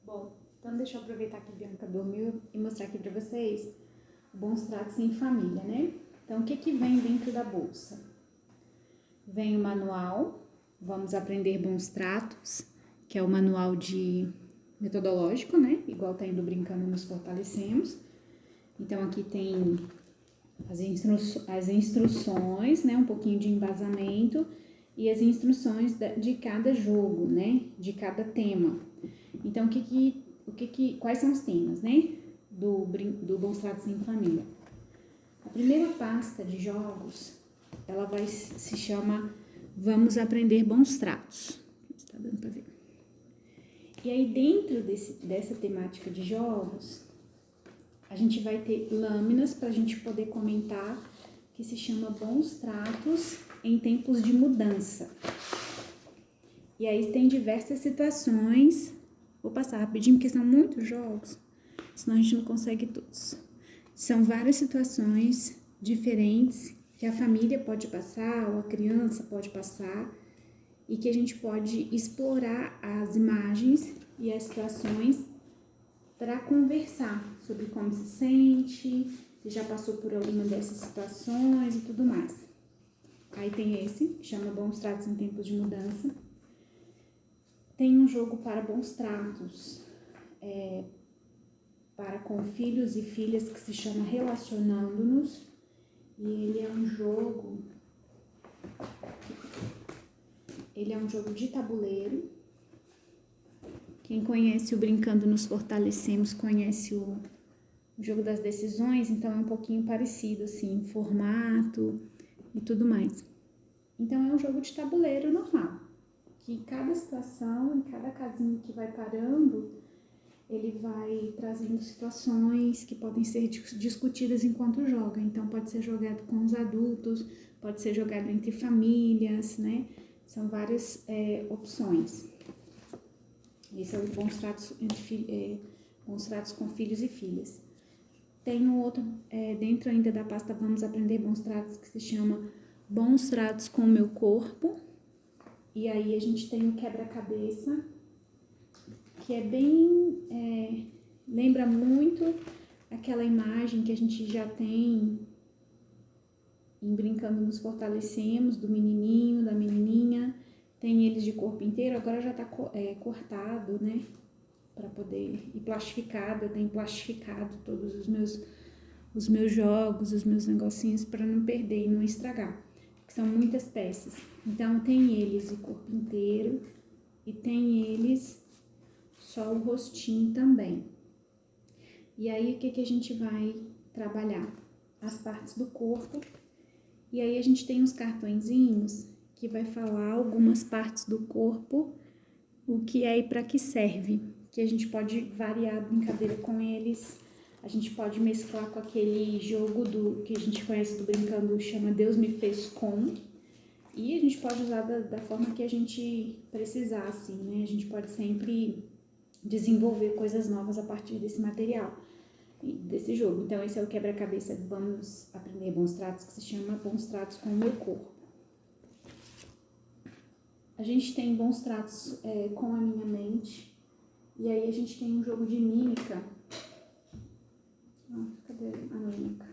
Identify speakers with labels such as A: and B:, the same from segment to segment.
A: Bom, então deixa eu aproveitar que a Bianca dormiu e mostrar aqui para vocês Bons Tratos em Família, né? Então, o que vem dentro da bolsa? Vem o manual, Vamos Aprender Bons Tratos, que é o manual de metodológico, né? Igual tá indo Brincando Nos Fortalecemos. Então, aqui tem as instruções, né? Um pouquinho de embasamento e as instruções de cada jogo, né? De cada tema. Então, quais são os temas, né? Do Bons Tratos em Família. A primeira pasta de jogos, ela se chama Vamos Aprender Bons Tratos. Está dando para ver. E aí, dentro dessa temática de jogos, a gente vai ter lâminas para a gente poder comentar, que se chama Bons Tratos em Tempos de Mudança. E aí tem diversas situações. Vou passar rapidinho, porque são muitos jogos, senão a gente não consegue todos. São várias situações diferentes que a família pode passar, ou a criança pode passar, e que a gente pode explorar as imagens e as situações para conversar sobre como se sente, se já passou por alguma dessas situações e tudo mais. Aí tem esse, que chama Bons Tratos em Tempos de Mudança. Tem um jogo para bons tratos, para com filhos e filhas, que se chama Relacionando-nos. E ele é um jogo de tabuleiro. Quem conhece o Brincando Nos Fortalecemos conhece o jogo das decisões, então é um pouquinho parecido, assim, formato e tudo mais. Então é um jogo de tabuleiro normal, que cada situação, em cada casinha que vai parando, ele vai trazendo situações que podem ser discutidas enquanto joga. Então pode ser jogado com os adultos, pode ser jogado entre famílias, né? São várias opções. Esse é o Bons Tratos com Filhos e Filhas. Tem um outro, dentro ainda da pasta Vamos Aprender Bons Tratos, que se chama Bons Tratos com o Meu Corpo. E aí a gente tem o quebra-cabeça, que é bem... lembra muito aquela imagem que a gente já tem em Brincando Nos Fortalecemos, do menininho, da menininha. Tem eles de corpo inteiro, agora já tá cortado, né? Para poder... e plastificado, eu tenho plastificado todos os meus jogos, os meus negocinhos, para não perder e não estragar, que são muitas peças. Então tem eles de corpo inteiro e tem eles só o rostinho também. E aí o que a gente vai trabalhar? As partes do corpo. E aí a gente tem uns cartõezinhos que vai falar algumas partes do corpo, o que é e para que serve, que a gente pode variar a brincadeira com eles. A gente pode mesclar com aquele jogo que a gente conhece do Brincando, chama Deus Me Fez Com. E a gente pode usar da forma que a gente precisar, assim, né? A gente pode sempre desenvolver coisas novas a partir desse material, desse jogo. Então, esse é o quebra-cabeça Vamos Aprender Bons Tratos, que se chama Bons Tratos com o Meu Corpo. A gente tem Bons Tratos com a Minha Mente. E aí a gente tem um jogo de mímica. Cadê a mímica?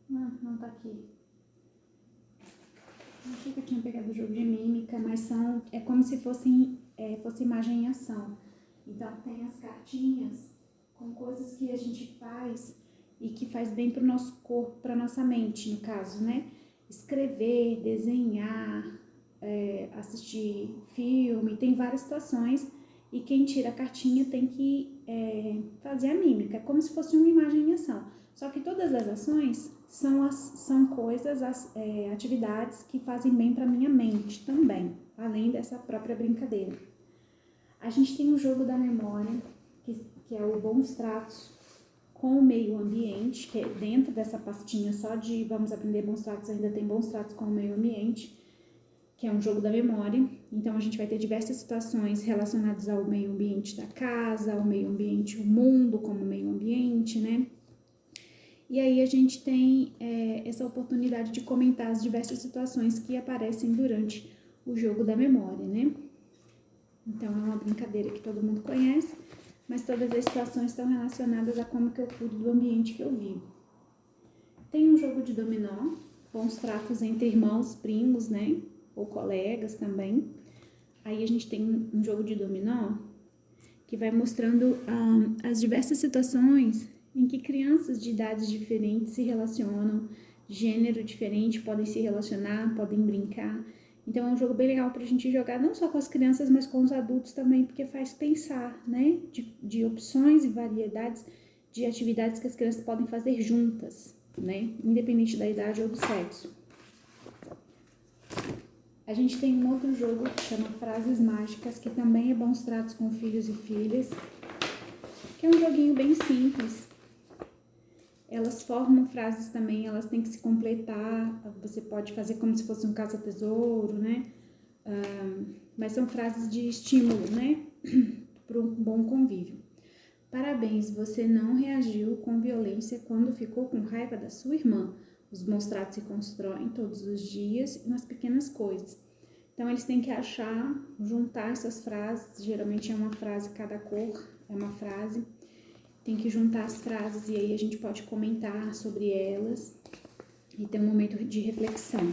A: Não tá aqui. Achei que eu tinha pegado o jogo de mímica, mas é como se fosse imagem em ação. Então tem as cartinhas com coisas que a gente faz e que faz bem para o nosso corpo, para nossa mente, no caso, né? Escrever, desenhar, assistir filme, tem várias situações, e quem tira a cartinha tem que fazer a mímica, é como se fosse uma imagem em ação. Só que todas as ações são coisas, atividades que fazem bem para minha mente também, além dessa própria brincadeira. A gente tem o jogo da memória, que é o Bons Tratos com o Meio Ambiente, que é dentro dessa pastinha só de Vamos Aprender Bons Tratos, ainda tem Bons Tratos com o Meio Ambiente, que é um jogo da memória. Então a gente vai ter diversas situações relacionadas ao meio ambiente da casa, ao meio ambiente, o mundo como meio ambiente, né? E aí a gente tem essa oportunidade de comentar as diversas situações que aparecem durante o jogo da memória, né? Então, é uma brincadeira que todo mundo conhece, mas todas as situações estão relacionadas a como que eu cuido do ambiente que eu vivo. Tem um jogo de dominó, bons tratos entre irmãos, primos, né? Ou colegas também. Aí a gente tem um jogo de dominó que vai mostrando as diversas situações em que crianças de idades diferentes se relacionam, gênero diferente, podem se relacionar, podem brincar. Então é um jogo bem legal pra gente jogar não só com as crianças, mas com os adultos também, porque faz pensar, né, de opções e variedades de atividades que as crianças podem fazer juntas, né, independente da idade ou do sexo. A gente tem um outro jogo que chama Frases Mágicas, que também é bons tratos com filhos e filhas, que é um joguinho bem simples. Elas formam frases também, elas têm que se completar, você pode fazer como se fosse um caça-tesouro, né? Mas são frases de estímulo, né? Para um bom convívio. Parabéns, você não reagiu com violência quando ficou com raiva da sua irmã. Os bons tratos se constroem todos os dias nas pequenas coisas. Então, eles têm que achar, juntar essas frases, geralmente é uma frase, cada cor é uma frase. Tem que juntar as frases e aí a gente pode comentar sobre elas e ter um momento de reflexão.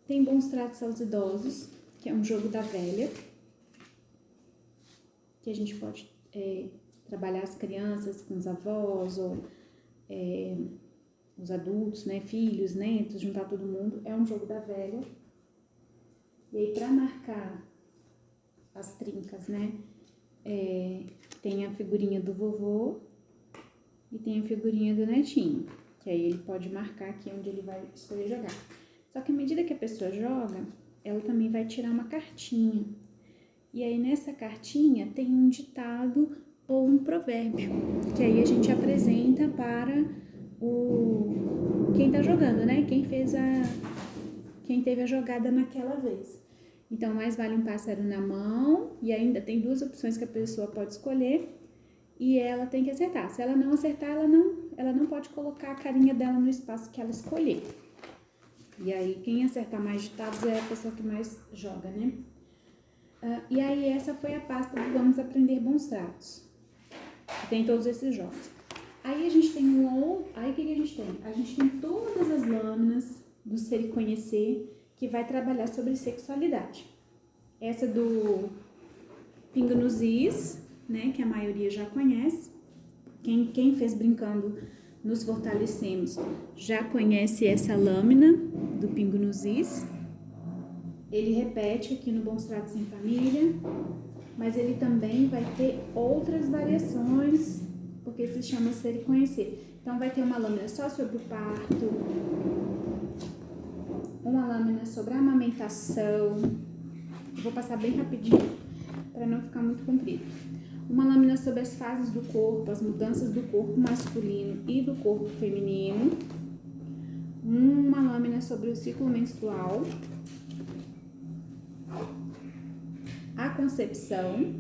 A: Tem bons tratos aos idosos, que é um jogo da velha, que a gente pode trabalhar as crianças com os avós ou os adultos, né, filhos, netos, juntar todo mundo. É um jogo da velha. E aí, para marcar as trincas, né, tem a figurinha do vovô e tem a figurinha do netinho, que aí ele pode marcar aqui onde ele vai escolher jogar. Só que à medida que a pessoa joga, ela também vai tirar uma cartinha. E aí nessa cartinha tem um ditado ou um provérbio, que aí a gente apresenta para quem tá jogando, né? Quem teve a jogada naquela vez. Então, mais vale um pássaro na mão, e ainda tem duas opções que a pessoa pode escolher, e ela tem que acertar. Se ela não acertar, ela não pode colocar a carinha dela no espaço que ela escolher. E aí, quem acertar mais ditados é a pessoa que mais joga, né? E aí, essa foi a pasta do Vamos Aprender Bons Tratos. Tem todos esses jogos. Aí, a gente tem Aí, o que a gente tem? A gente tem todas as lâminas do Ser e Conhecer, que vai trabalhar sobre sexualidade. Essa do Pingo nos Is, né, que a maioria já conhece. Quem fez Brincando Nos Fortalecemos já conhece essa lâmina do Pingo nos Is. Ele repete aqui no Bons Tratos em Família, mas ele também vai ter outras variações, porque se chama Ser e Conhecer. Então, vai ter uma lâmina só sobre o parto, uma lâmina sobre a amamentação. Eu vou passar bem rapidinho para não ficar muito comprido. Uma lâmina sobre as fases do corpo, as mudanças do corpo masculino e do corpo feminino. Uma lâmina sobre o ciclo menstrual, a concepção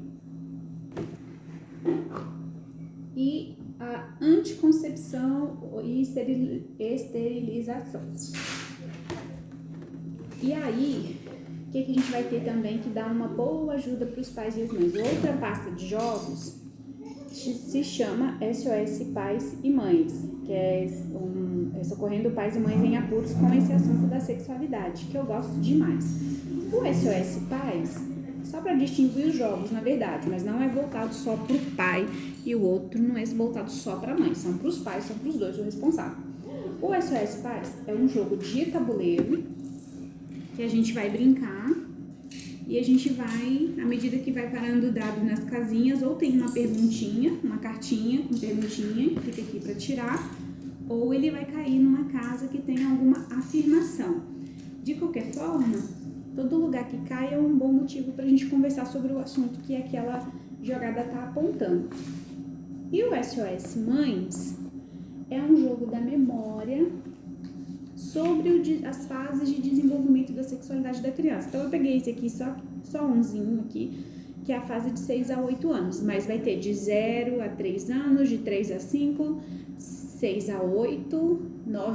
A: e a anticoncepção e esterilização. E aí, o que a gente vai ter também que dá uma boa ajuda para os pais e as mães? Outra pasta de jogos se chama SOS Pais e Mães, que é socorrendo pais e mães em apuros com esse assunto da sexualidade, que eu gosto demais. O SOS Pais, só para distinguir os jogos, na verdade, mas não é voltado só para o pai e o outro não é voltado só para a mãe, são para os pais, são para os dois o responsável. O SOS Pais é um jogo de tabuleiro, que a gente vai brincar e a gente vai, à medida que vai parando o dado nas casinhas, ou tem uma perguntinha, uma cartinha com perguntinha, fica aqui para tirar, ou ele vai cair numa casa que tem alguma afirmação. De qualquer forma, todo lugar que cai é um bom motivo para a gente conversar sobre o assunto que aquela jogada está apontando. E o SOS Mães é um jogo da memória sobre as fases de desenvolvimento da sexualidade da criança. Então, eu peguei esse aqui, só umzinho aqui, que é a fase de 6 a 8 anos, mas vai ter de 0 a 3 anos, de 3 a 5, 6 a 8, 9